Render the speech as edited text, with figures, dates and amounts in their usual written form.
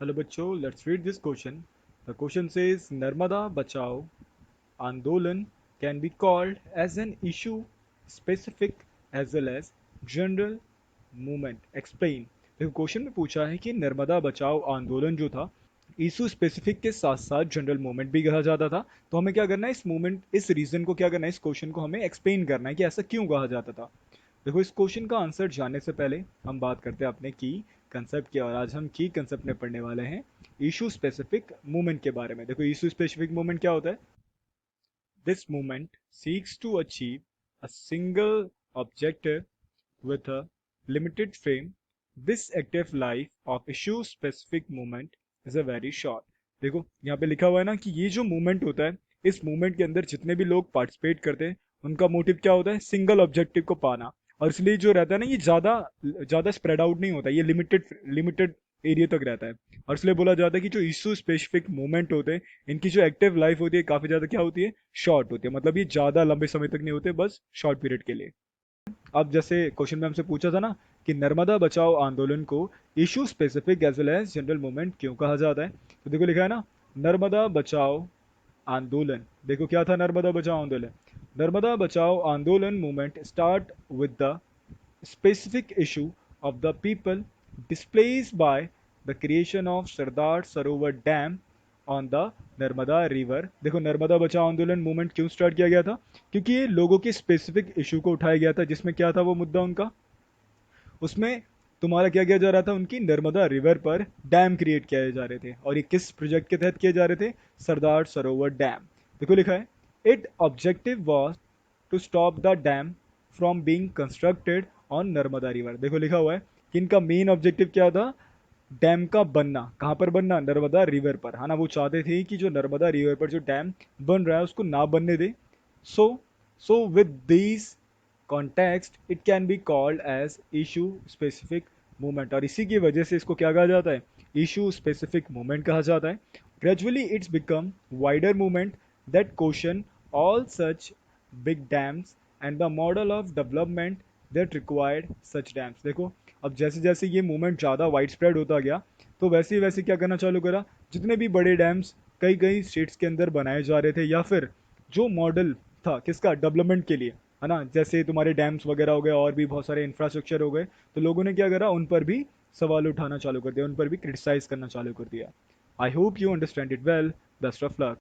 Hello bachcho, let's read this question. The question says Narmada Bachao Andolan can be called as an issue specific as well as general movement. Explain. देखो question में पूछा है कि नर्मदा बचाओ आंदोलन जो था issue specific के साथ साथ जनरल मूवमेंट भी कहा जाता था। तो हमें क्या करना है, इस मूवमेंट इस रीजन को क्या करना है, इस क्वेश्चन को हमें एक्सप्लेन करना है कि ऐसा क्यों कहा जाता था। देखो इस क्वेश्चन का आंसर जानने से पहले हम बात करते हैं अपने की कंसेप्ट की, और आज हम की कंसेप्ट में पढ़ने वाले हैं इशू स्पेसिफिक मूवमेंट के बारे में। देखो इशू स्पेसिफिक मूवमेंट क्या होता है? This movement seeks to achieve a single objective with a limited frame. This active life of issue specific movement is a very short. देखो यहाँ पे लिखा हुआ है ना कि ये जो मूवमेंट होता है, इस मूवमेंट के अंदर जितने भी लोग पार्टिसिपेट करते हैं उनका मोटिव क्या होता है? सिंगल ऑब्जेक्टिव को पाना। और इसलिए जो रहता है ना, ये ज्यादा ज्यादा स्प्रेड आउट नहीं होता, ये लिमिटेड लिमिटेड एरिया तक रहता है। और इसलिए बोला जाता है कि जो इशू स्पेसिफिक मूवमेंट होते हैं इनकी जो एक्टिव लाइफ होती है काफी ज्यादा क्या होती है? शॉर्ट होती है। मतलब ये ज्यादा लंबे समय तक नहीं होते, बस शॉर्ट पीरियड के लिए। अब जैसे क्वेश्चन में हमसे पूछा था ना कि नर्मदा बचाओ आंदोलन को issue specific as well as general movement क्यों कहा जाता है, तो देखो लिखा है ना, नर्मदा बचाओ आंदोलन। देखो क्या था नर्मदा बचाओ आंदोलन? नर्मदा बचाओ आंदोलन movement start with the specific issue of the people displaced by the creation of Sardar Sarovar dam on the Narmada river. देखो नर्मदा बचाओ आंदोलन मूवमेंट क्यों स्टार्ट किया गया था? क्योंकि ये लोगों के स्पेसिफिक इशू को उठाया गया था, जिसमें क्या था वो मुद्दा उनका, उसमें तुम्हारा क्या किया जा रहा था, उनकी नर्मदा रिवर पर डैम क्रिएट किए जा रहे थे। और ये किस प्रोजेक्ट के तहत किए जा रहे थे? सरदार सरोवर डैम। देखो लिखा है, it objective was to stop the dam from being constructed on Narmada river. देखो लिखा हुआ है कि इनका मेन ऑब्जेक्टिव क्या था? डैम का बनना। कहाँ पर बनना? नर्मदा रिवर पर, है ना। वो चाहते थे कि जो नर्मदा रिवर पर जो डैम बन रहा है उसको ना बनने दे। So so with these context it can be called as issue specific movement, और इसी की वजह से इसको क्या कहा जाता है? इशू स्पेसिफिक मूवमेंट कहा जाता है। Gradually it's become wider movement that question all such big dams and the model of development that required such dams. देखो अब जैसे जैसे ये मूवमेंट ज़्यादा वाइड स्प्रेड होता गया तो वैसे ही वैसे क्या करना चालू करा, जितने भी बड़े डैम्स कई कई स्टेट्स के अंदर बनाए जा रहे थे, या फिर जो मॉडल था किसका डेवलपमेंट के लिए, है ना, जैसे तुम्हारे डैम्स वगैरह हो गए और भी बहुत सारे इंफ्रास्ट्रक्चर हो गए, तो लोगों ने क्या करा, उन पर भी सवाल उठाना चालू कर दिया, उन पर भी क्रिटिसाइज करना चालू कर दिया। I hope you understand it well. Best of luck.